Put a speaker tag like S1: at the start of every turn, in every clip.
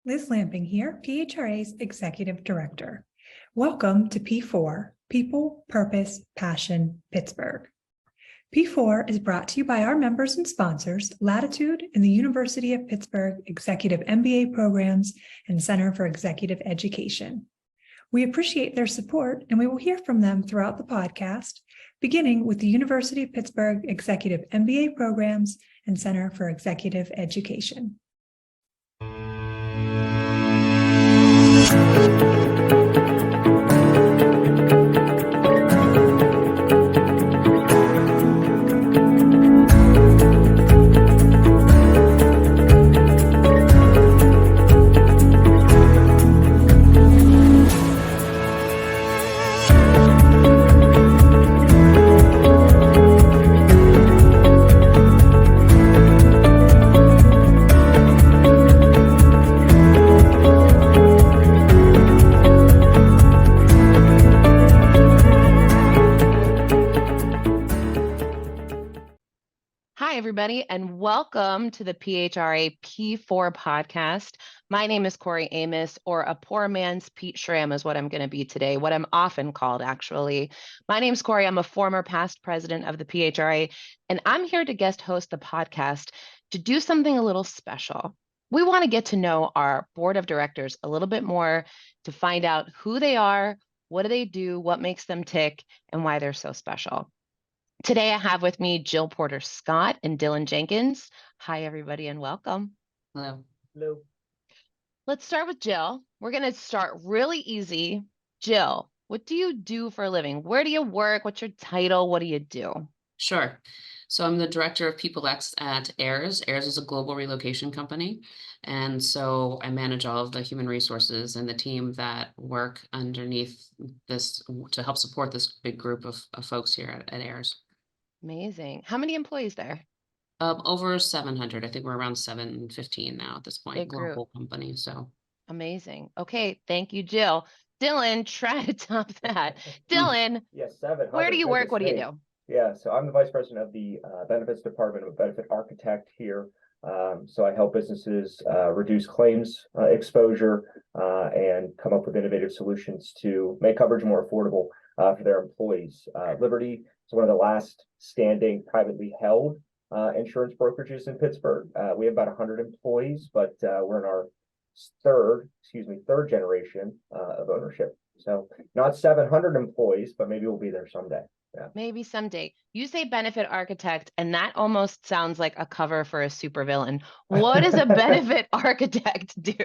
S1: Liz Lamping here, PHRA's Executive Director. Welcome to P4, People, Purpose, Passion, Pittsburgh. P4 is brought to you by our members and sponsors, Latitude and the University of Pittsburgh Executive MBA Programs and Center for Executive Education. We appreciate their support, and we will hear from them throughout the podcast, beginning with the University of Pittsburgh Executive MBA Programs and Center for Executive Education.
S2: Everybody, and welcome to the PHRA P4 podcast. My name is Corey Amos, or a poor man's PHRA is what I'm going to be today, what I'm often called, actually. My name's Corey. I'm a former past president of the PHRA, and I'm here to guest host the podcast to do something a little special. We want to get to know our board of directors a little bit more, to find out who they are, what do they do, what makes them tick, and why they're so special. Today, I have with me Jill Porter-Scott and Dylan Jenkins. Hi, everybody, and welcome.
S3: Hello.
S4: Hello.
S2: Let's start with Jill. We're going to start really easy. Jill, what do you do for a living? Where do you work? What's your title? What do you do?
S3: Sure. So I'm the director of People X at AIRS. AIRS is a global relocation company. And so I manage all of the human resources and the team that work underneath this to help support this big group of folks here at AIRS.
S2: Amazing. How many employees there?
S3: Over 700. I think we're around 715 now at this point.
S2: Big group.
S3: Global company. So
S2: amazing. Okay, thank you, Jill. Dylan, try to top that. Dylan,
S4: yes, 700.
S2: Where do you work? What do you do?
S4: Yeah, so I'm the vice president of the benefits department. I'm a benefit architect here. So I help businesses reduce claims exposure and come up with innovative solutions to make coverage more affordable for their employees. Liberty is one of the last standing privately held insurance brokerages in Pittsburgh. We have about 100 employees, but we're in our third generation of ownership. So not 700 employees, but maybe we'll be there someday. Yeah.
S2: Maybe someday. You say benefit architect, and that almost sounds like a cover for a supervillain. What does a benefit architect do?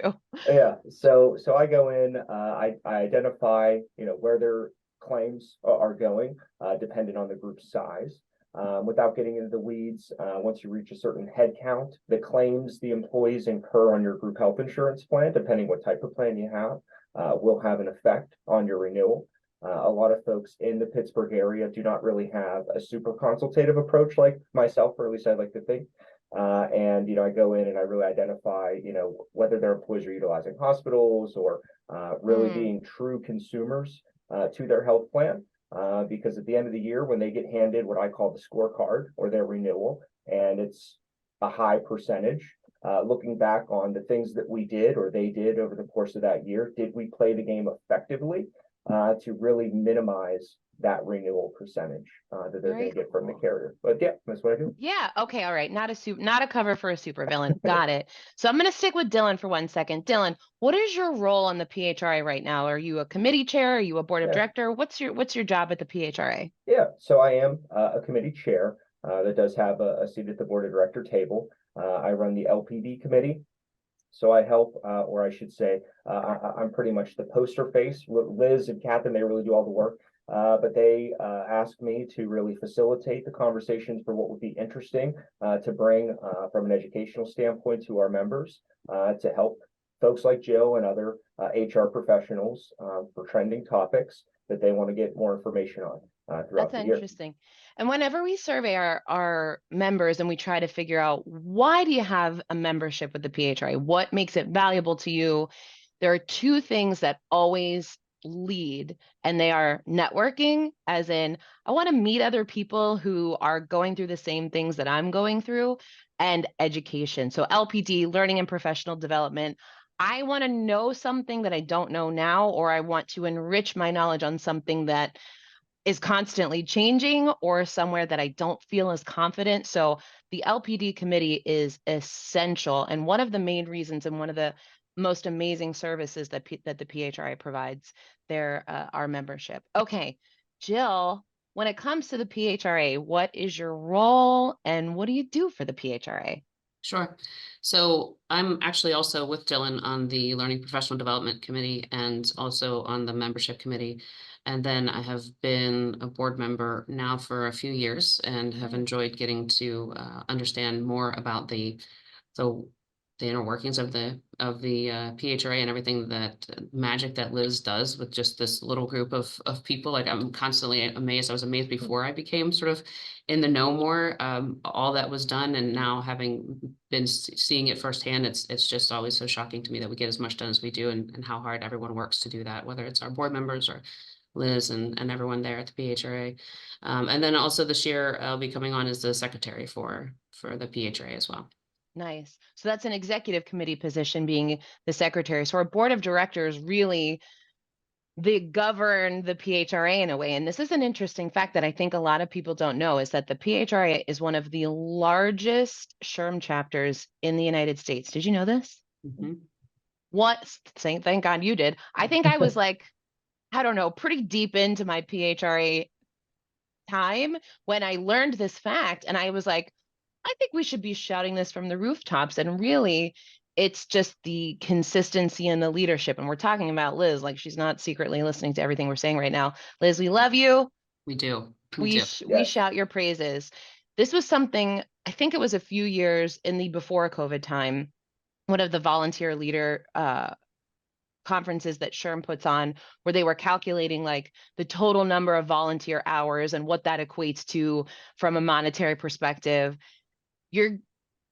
S4: Yeah, so I go in, I identify, where their claims are going, depending on the group size. Without getting into the weeds, once you reach a certain head count, the claims the employees incur on your group health insurance plan, depending what type of plan you have, will have an effect on your renewal. A lot of folks in the Pittsburgh area do not really have a super consultative approach like myself, or at least I'd like to think. And, I go in and I really identify, whether their employees are utilizing hospitals or really being true consumers to their health plan. Because at the end of the year, when they get handed what I call the scorecard or their renewal, and it's a high percentage, looking back on the things that we did or they did over the course of that year, did we play the game effectively to really minimize that renewal percentage that they're going to get from the carrier? But yeah, that's what I do.
S2: Yeah. Okay. All right. Not a cover for a supervillain. Got it. So I'm going to stick with Dylan for 1 second. Dylan, what is your role on the PHRA right now? Are you a committee chair? Are you a board of director? What's your job at the PHRA?
S4: Yeah. So I am a committee chair that does have a seat at the board of director table. I run the LPD committee. So I help, or I should say, I'm pretty much the poster face. Liz and Catherine, they really do all the work. But they asked me to really facilitate the conversations for what would be interesting to bring from an educational standpoint to our members to help folks like Jill and other HR professionals for trending topics that they want to get more information on throughout the year.
S2: That's interesting. And whenever we survey our members and we try to figure out, why do you have a membership with the PHRA? What makes it valuable to you? There are two things that always lead, and they are networking, as in, I want to meet other people who are going through the same things that I'm going through, and education. So LPD, learning and professional development. I want to know something that I don't know now, or I want to enrich my knowledge on something that is constantly changing, or somewhere that I don't feel as confident. So the LPD committee is essential, and one of the main reasons and one of the most amazing services that that the PHRA provides our membership. Okay, Jill, when it comes to the PHRA, what is your role and what do you do for the PHRA?
S3: Sure. So I'm actually also with Dylan on the Learning Professional Development Committee and also on the membership committee. And then I have been a board member now for a few years and have enjoyed getting to understand more about the the inner workings of the PHRA and everything that magic that Liz does with just this little group of people. Like I'm constantly amazed. I was amazed before I became sort of in the know more, all that was done, and now having been seeing it firsthand, it's just always so shocking to me that we get as much done as we do, and how hard everyone works to do that, whether it's our board members or Liz and everyone there at the PHRA. And then also this year I'll be coming on as the secretary for the PHRA as well.
S2: Nice. So that's an executive committee position, being the secretary. So our board of directors really, they govern the PHRA in a way. And this is an interesting fact that I think a lot of people don't know, is that the PHRA is one of the largest SHRM chapters in the United States. Did you know this?
S3: Mhm.
S2: What? Thank God you did. I think I was like, I don't know, pretty deep into my PHRA time when I learned this fact. And I was like, I think we should be shouting this from the rooftops. And really, it's just the consistency and the leadership. And we're talking about Liz, like she's not secretly listening to everything we're saying right now. Liz, we love you.
S3: We do. We
S2: We
S3: do.
S2: we
S4: Yes.
S2: shout your praises. This was something, I think it was a few years in the before COVID time, one of the volunteer leader conferences that SHRM puts on, where they were calculating like the total number of volunteer hours and what that equates to from a monetary perspective. You're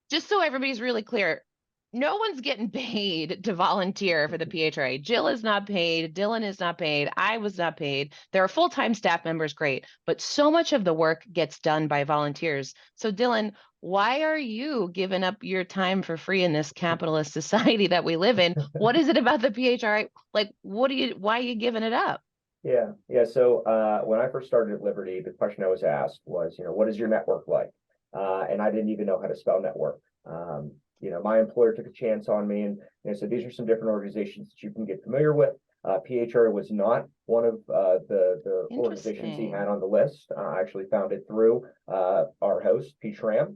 S2: Just so everybody's really clear, no one's getting paid to volunteer for the PHRA. Jill is not paid. Dylan is not paid. I was not paid. There are full-time staff members, great, but so much of the work gets done by volunteers. So Dylan, why are you giving up your time for free in this capitalist society that we live in? What is it about the PHRA? Like, why are you giving it up?
S4: Yeah. So when I first started at Liberty, the question I was asked was, what is your network like? And I didn't even know how to spell network. My employer took a chance on me and said, these are some different organizations that you can get familiar with. PHRA was not one of the organizations he had
S2: Interesting.
S4: on the list. I actually found it through our host, PHRA.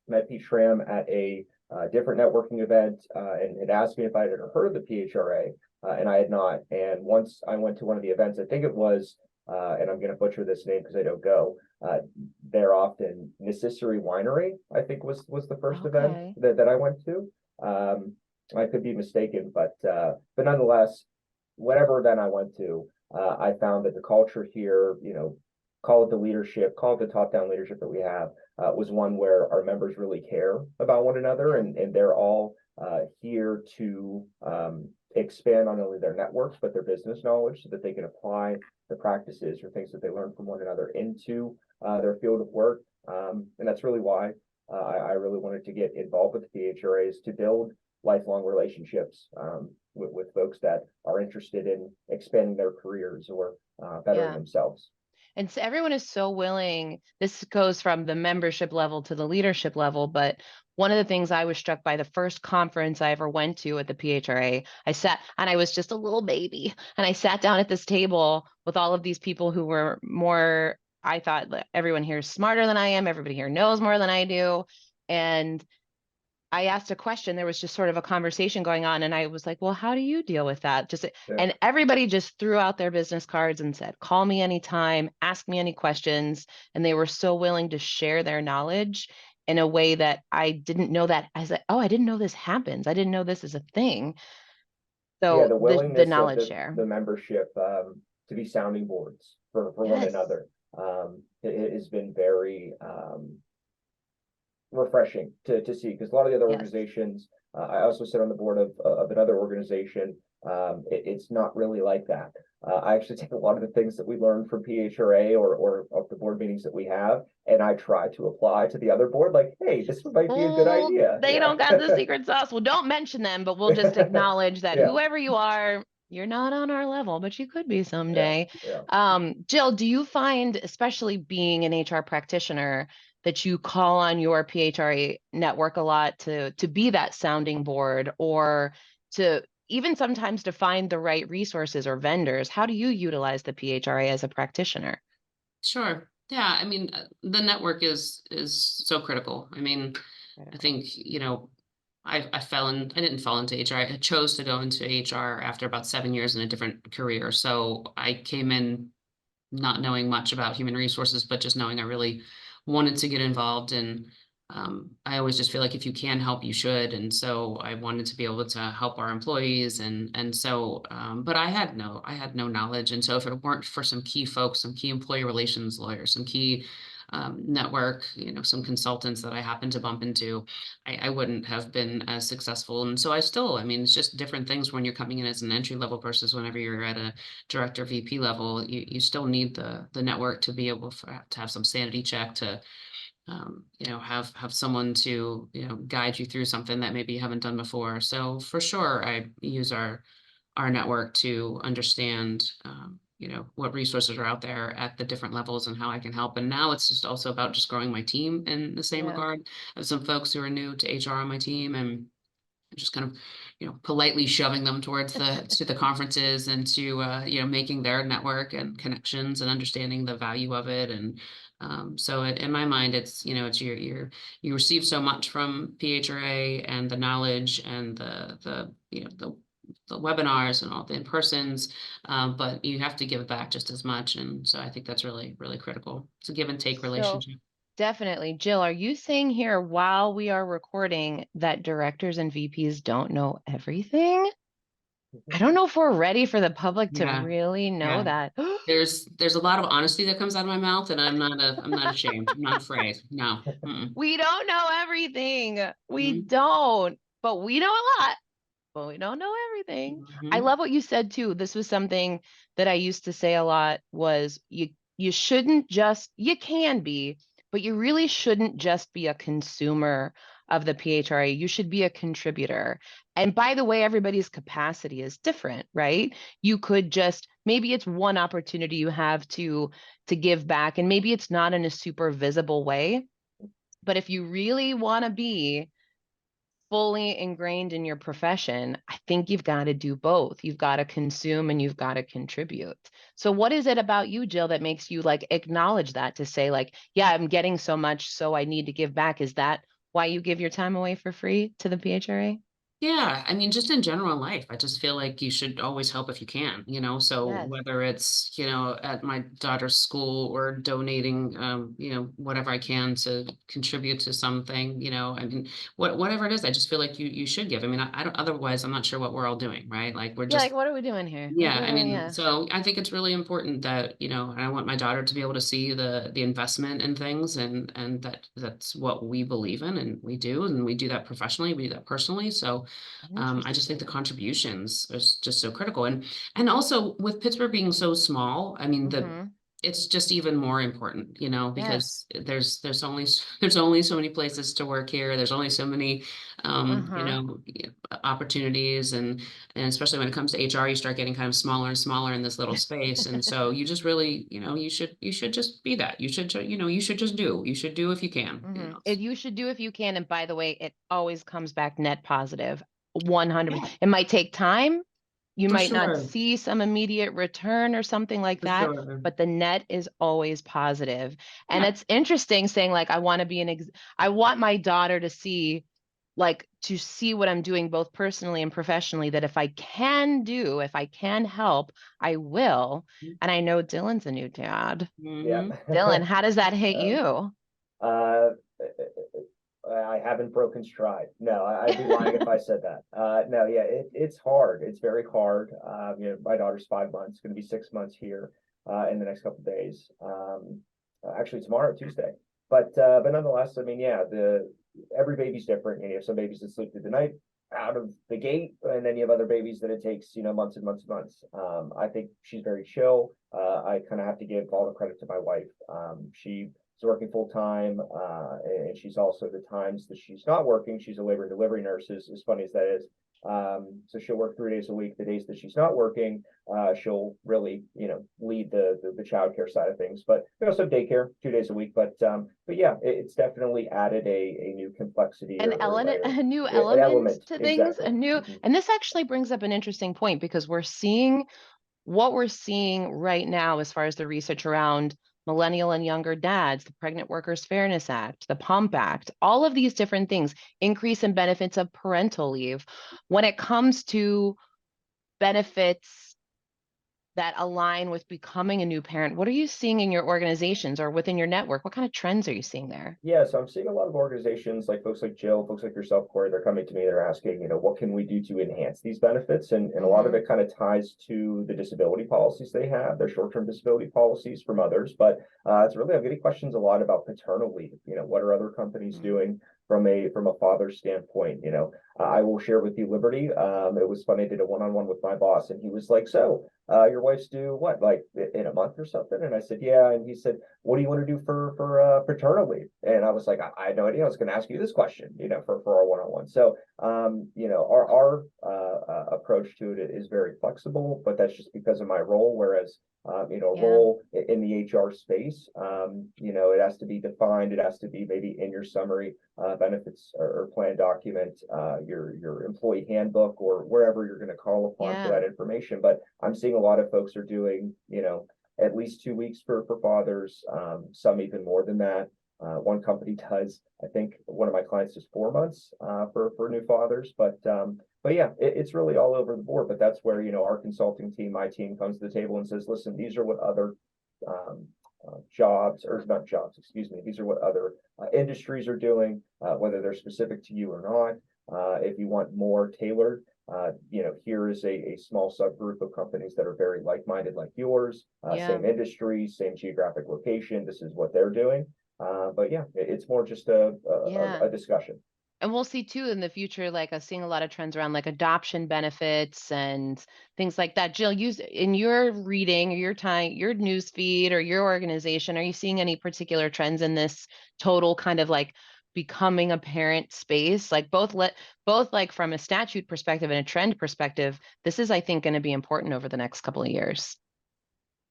S4: Met PHRA at a different networking event and had asked me if I had ever heard of the PHRA, and I had not. And once I went to one of the events, I think it was, and I'm going to butcher this name because I don't go, they're often Necessary Winery, I think was the first event
S2: Okay.
S4: that I went to. I could be mistaken, but nonetheless, whatever event I went to, I found that the culture here, call it the leadership, call it the top-down leadership that we have, was one where our members really care about one another, and they're all here to expand not only their networks but their business knowledge so that they can apply the practices or things that they learn from one another into their field of work. And that's really why I really wanted to get involved with the PHRAs, to build lifelong relationships with folks that are interested in expanding their careers or bettering
S2: Yeah.
S4: themselves.
S2: And so everyone is so willing. This goes from the membership level to the leadership level. But one of the things I was struck by, the first conference I ever went to at the PHRA, I sat, and I was just a little baby, and I sat down at this table with all of these people who were more, I thought everyone here is smarter than I am. Everybody here knows more than I do. And I asked a question, there was just sort of a conversation going on. And I was like, well, how do you deal with that? And everybody just threw out their business cards and said, call me anytime, ask me any questions. And they were so willing to share their knowledge in a way that I didn't know that. I was like, oh, I didn't know this happens. I didn't know this is a thing.
S4: Yeah,
S2: So
S4: the
S2: the
S4: willingness of
S2: knowledge share.
S4: the membership to be sounding boards for one
S2: Yes.
S4: another. It has been very refreshing to see, because a lot of the other
S2: Yes.
S4: organizations I also sit on the board of another organization. It's not really like that. I actually take a lot of the things that we learned from PHRA or of the board meetings that we have, and I try to apply to the other board. Like, hey, this might be a good
S2: Oh,
S4: idea.
S2: they don't got the secret sauce. Well, don't mention them, but we'll just acknowledge that
S4: Yeah.
S2: whoever you are, you're not on our level, but you could be someday.
S4: Yeah.
S2: Jill, do you find, especially being an HR practitioner, that you call on your PHRA network a lot to be that sounding board, or to even sometimes to find the right resources or vendors? How do you utilize the PHRA as a practitioner?
S3: Sure. Yeah, I mean, the network is so critical. I mean, I think, I didn't fall into HR. I chose to go into HR after about 7 years in a different career. So I came in not knowing much about human resources, but just knowing I really wanted to get involved. And I always just feel like if you can help, you should. And so I wanted to be able to help our employees. And so, but I had no knowledge. And so if it weren't for some key folks, some key employee relations lawyers, some key network, some consultants that I happened to bump into, I wouldn't have been as successful. And so I mean, it's just different things when you're coming in as an entry level versus whenever you're at a director VP level. You still need the network to be able to have some sanity check, to have someone to guide you through something that maybe you haven't done before. So for sure, I use our network to understand what resources are out there at the different levels and how I can help. And now it's just also about just growing my team in the same
S2: Yeah.
S3: regard. I have some folks who are new to HR on my team, and just kind of politely shoving them towards the conferences, and to making their network and connections and understanding the value of it. And so in my mind, it's it's you receive so much from PHRA, and the knowledge, and the webinars and all the in-persons, but you have to give back just as much. And so I think that's really, really critical. It's a give and take
S2: So
S3: relationship.
S2: definitely. Jill, are you saying here while we are recording that directors and VPs don't know everything? I don't know if we're ready for the public to
S3: Yeah.
S2: really know
S3: Yeah.
S2: that.
S3: There's a lot of honesty that comes out of my mouth, and I'm not ashamed. I'm not afraid. No. Mm-mm.
S2: We don't know everything. We
S3: Mhm.
S2: don't, but we know a lot, but we don't know everything. I
S3: Mhm.
S2: love what you said too. This was something that I used to say a lot, was you shouldn't just, you can be, but you really shouldn't just be a consumer of the PHRA. You should be a contributor. And by the way, everybody's capacity is different, right? You could just, maybe it's one opportunity you have to give back, and maybe it's not in a super visible way. But if you really want to be fully ingrained in your profession, I think you've got to do both. You've got to consume and you've got to contribute. So what is it about you, Jill, that makes you like acknowledge that, to say like, yeah, I'm getting so much, so I need to give back? Is that why you give your time away for free to the PHRA?
S3: Yeah, I mean, just in general in life, I just feel like you should always help if you can, so
S2: Yes.
S3: whether it's, at my daughter's school, or donating, whatever I can to contribute to something, I mean, whatever it is, I just feel like you should give. I mean, I don't, otherwise I'm not sure what we're all doing, right? Like we're
S2: Yeah, like
S3: just.
S2: what are we doing here? Like
S3: Yeah,
S2: what
S3: I
S2: are,
S3: mean,
S2: yeah.
S3: so I think it's really important that, and I want my daughter to be able to see the investment in things, and that's what we believe in, and we do that professionally, we do that personally. So I just think the
S2: Interesting.
S3: contributions is just so critical. And also with Pittsburgh being so small, I mean,
S2: Mm-hmm.
S3: it's just even more important, because
S2: Yes.
S3: there's only there's only so many places to work here. There's only so many
S2: Uh-huh.
S3: opportunities, and especially when it comes to HR, you start getting kind of smaller and smaller in this little space. And so you just really, you should just be that. You should do if you can,
S2: Mm-hmm. If you should do if you can. And by the way, it always comes back net positive. 100%.
S3: Yeah,
S2: It might take time. You
S3: for
S2: might not
S3: sure.
S2: see some immediate return or something like
S3: For
S2: that,
S3: sure.
S2: but the net is always positive. And
S3: Yeah.
S2: it's interesting saying like, I want to be I want my daughter to see, like, to see what I'm doing both personally and professionally, that if I can help, I will. And I know Dylan's a new dad.
S4: Yeah.
S3: Mhm.
S2: Dylan, how does that hit
S4: Um,
S2: you?
S4: uh, I haven't broken stride. No, I'd be lying if I said that. No, yeah, it's hard. It's very hard. My daughter's 5 months, going to be 6 months here in the next couple of days. Actually, tomorrow, Tuesday. But nonetheless, I mean, yeah, the every baby's different. You know, some babies that sleep through the night, out of the gate, and then you have other babies that it takes, months and months and months. I think she's very chill. I kind of have to give all the credit to my wife. She is working full time, and she's also, the times that she's not working, she's a labor and delivery nurse, as funny as that is. So she'll work 3 days a week. The days that she's not working, she'll really, lead the childcare side of things. But we also have daycare 2 days a week. But yeah, it's definitely added a new complexity,
S2: An
S4: or
S2: element,
S4: layer.
S2: a new
S4: An
S2: element to things,
S4: exactly.
S2: a new, and this actually brings up an interesting point, because we're seeing what we're seeing right now as far as the research around millennial and younger dads, the Pregnant Workers Fairness Act, the PUMP Act, all of these different things, increase in benefits of parental leave. When it comes to benefits that align with becoming a new parent, what are you seeing in your organizations or within your network? What kind of trends are you seeing there?
S4: Yeah, so I'm seeing a lot of organizations, like folks like Jill, folks like yourself, Corey, they're coming to me, they're asking, what can we do to enhance these benefits? And a lot of it kind of ties to the disability policies they have, their short-term disability policies for mothers. But it's really, I'm getting questions a lot about paternal leave. What are other companies doing from a father's standpoint? I will share with you Liberty. It was funny, I did a one-on-one with my boss, and he was like, so your wife's due what, like in a month or something? And I said, yeah. And he said, what do you want to do for paternal leave? And I was like, I had no idea I was going to ask you this question, for our one-on-one. So, our approach to it is very flexible, but that's just because of my role. Whereas, role in the HR space, it has to be defined. It has to be maybe in your summary benefits or plan document, your employee handbook, or wherever you're going to call upon for that information. But I'm seeing a lot of folks are doing, at least 2 weeks for fathers, some even more than that. One company does, I think one of my clients does 4 months for new fathers. But yeah, it's really all over the board. But that's where, our consulting team, my team, comes to the table and says, listen, these are what other jobs, or not jobs, excuse me, these are what other industries are doing, whether they're specific to you or not. If you want more tailored, here is a small subgroup of companies that are very like-minded like yours, same industry, same geographic location. This is what they're doing. But yeah, it's more just a discussion.
S2: And we'll see too in the future, like us seeing a lot of trends around like adoption benefits and things like that. Jill, in your reading or your news feed or your organization, are you seeing any particular trends in this total kind of like becoming a parent space? Like both like from a statute perspective and a trend perspective, this is, I think, going to be important over the next couple of years.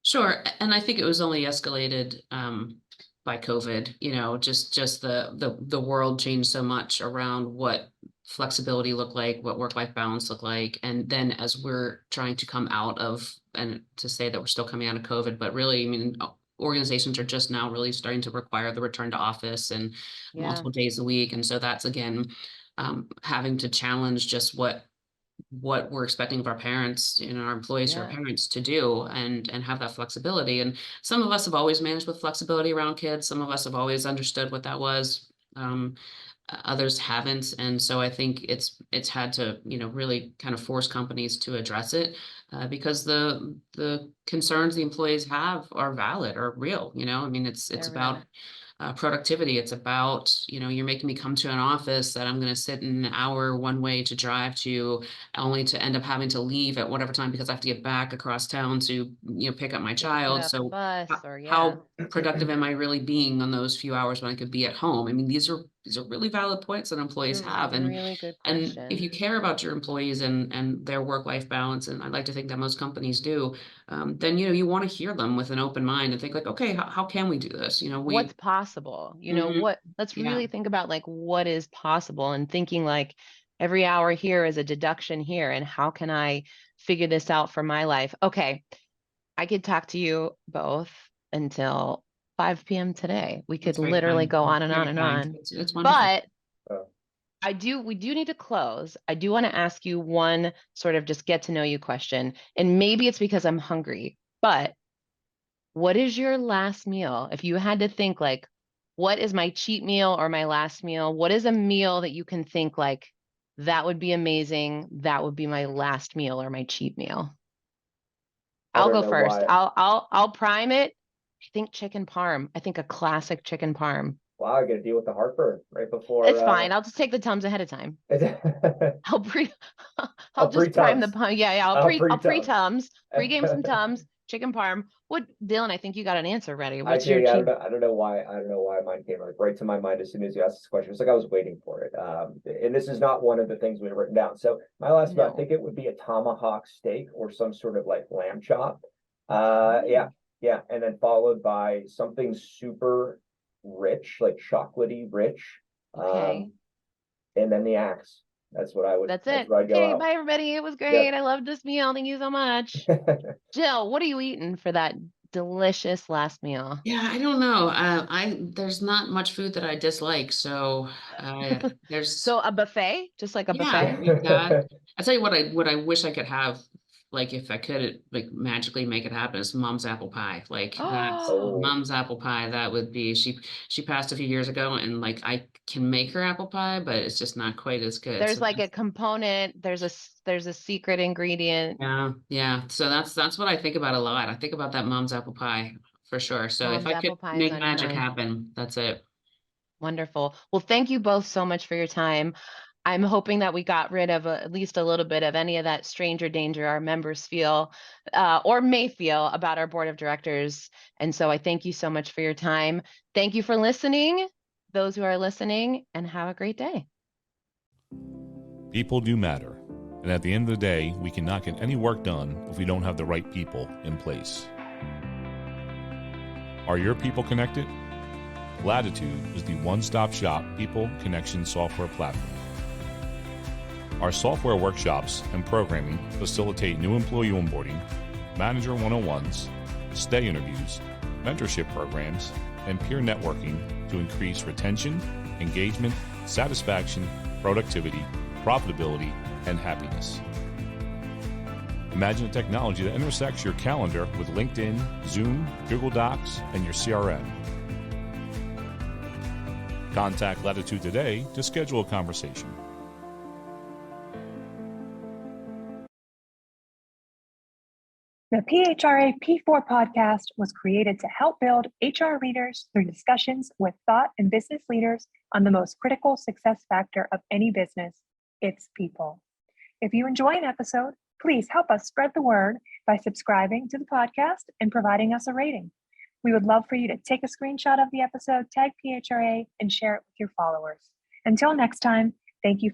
S3: Sure. And I think it was only escalated by COVID, just the world changed so much around what flexibility looked like, what work-life balance looked like. And then as we're trying to come out of, and to say that we're still coming out of COVID, but really, I mean, organizations are just now really starting to require the return to office and multiple days a week. And so that's, again, having to challenge just what we're expecting of our parents, our employees, our parents to do, and have that flexibility. And some of us have always managed with flexibility around kids. Some of us have always understood what that was. Others haven't. And so I think it's had to, really kind of force companies to address it, because the concerns the employees have are valid or real. I mean, it's about productivity. It's about, you're making me come to an office that I'm going to sit an hour one way to drive to, only to end up having to leave at whatever time because I have to get back across town to, pick up my child. So how productive am I really being on those few hours when I could be at home? I mean, these are really valid points that employees have. And
S2: really good
S3: and
S2: question.
S3: if you care about your employees and their work-life balance, and I'd like to think that most companies do, then, you want to hear them with an open mind and think like, okay, how can we do this?
S2: What's possible? Let's really think about like what is possible, and thinking like every hour here is a deduction here, and how can I figure this out for my life? Okay, I could talk to you both until 5 p.m. today. We could literally go on and on and on.
S3: It's wonderful.
S2: But we do need to close. I do want to ask you one sort of just get to know you question, and maybe it's because I'm hungry, but what is your last meal? If you had to think like, what is my cheat meal or my last meal? What is a meal that you can think like, that would be amazing. That would be my last meal or my cheat meal. I'll go first. I'll prime it. I think chicken parm. I think a classic chicken parm.
S4: wow, I got to deal with the heartburn right before.
S2: It's fine. I'll just take the Tums ahead of time. I'll pre I'll just prime the
S4: pre-Tums.
S2: pump. Yeah, I'll
S4: Pre-Tums.
S2: pre-Tums, pre-game some Tums, chicken parm. What, Dylan, I think you got an answer ready. What's your
S4: I don't know why mine came like right to my mind as soon as you asked this question. It's like I was waiting for it. And this is not one of the things we've written down. So my last meal, I
S2: No.
S4: think it would be a tomahawk steak or some sort of like lamb chop. Yeah, and then followed by something super rich, like chocolatey rich.
S2: Okay.
S4: And then the axe. That's what I would.
S2: That's
S4: That's
S2: it.
S4: where I'd go
S2: Okay,
S4: out.
S2: bye everybody. It was
S4: Yep.
S2: great. I loved this meal. Thank you so much. Jill, what are you eating for that delicious last meal?
S3: Yeah, I don't know. There's not much food that I dislike, so there's
S2: So a buffet, just like a
S3: yeah, I
S2: buffet?
S3: think that. I tell you what I wish I could have, like if I could like magically make it happen, is Mom's apple pie. Like that's
S2: Oh,
S3: Mom's apple pie. That would be she passed a few years ago, and like I can make her apple pie, but it's just not quite as good.
S2: there's
S3: So
S2: like a component, there's a secret ingredient.
S3: yeah. So that's what I think about a lot. I think about that Mom's apple pie for sure. So if
S2: Mom's
S3: I could
S2: apple pie is
S3: make
S2: on your
S3: magic
S2: mind.
S3: happen, that's it.
S2: Wonderful. Well, thank you both so much for your time. I'm hoping that we got rid of at least a little bit of any of that stranger danger our members feel or may feel about our board of directors. And so I thank you so much for your time. Thank you for listening, those who are listening, and have a great day.
S5: People do matter. And at the end of the day, we cannot get any work done if we don't have the right people in place. Are your people connected? Latitude is the one-stop shop people connection software platform. Our software workshops and programming facilitate new employee onboarding, manager one-on-ones, stay interviews, mentorship programs, and peer networking to increase retention, engagement, satisfaction, productivity, profitability, and happiness. Imagine a technology that intersects your calendar with LinkedIn, Zoom, Google Docs, and your CRM. Contact Latitude today to schedule a conversation.
S1: The PHRA P4 podcast was created to help build HR leaders through discussions with thought and business leaders on the most critical success factor of any business, its people. If you enjoy an episode, please help us spread the word by subscribing to the podcast and providing us a rating. We would love for you to take a screenshot of the episode, tag PHRA, and share it with your followers. Until next time, thank you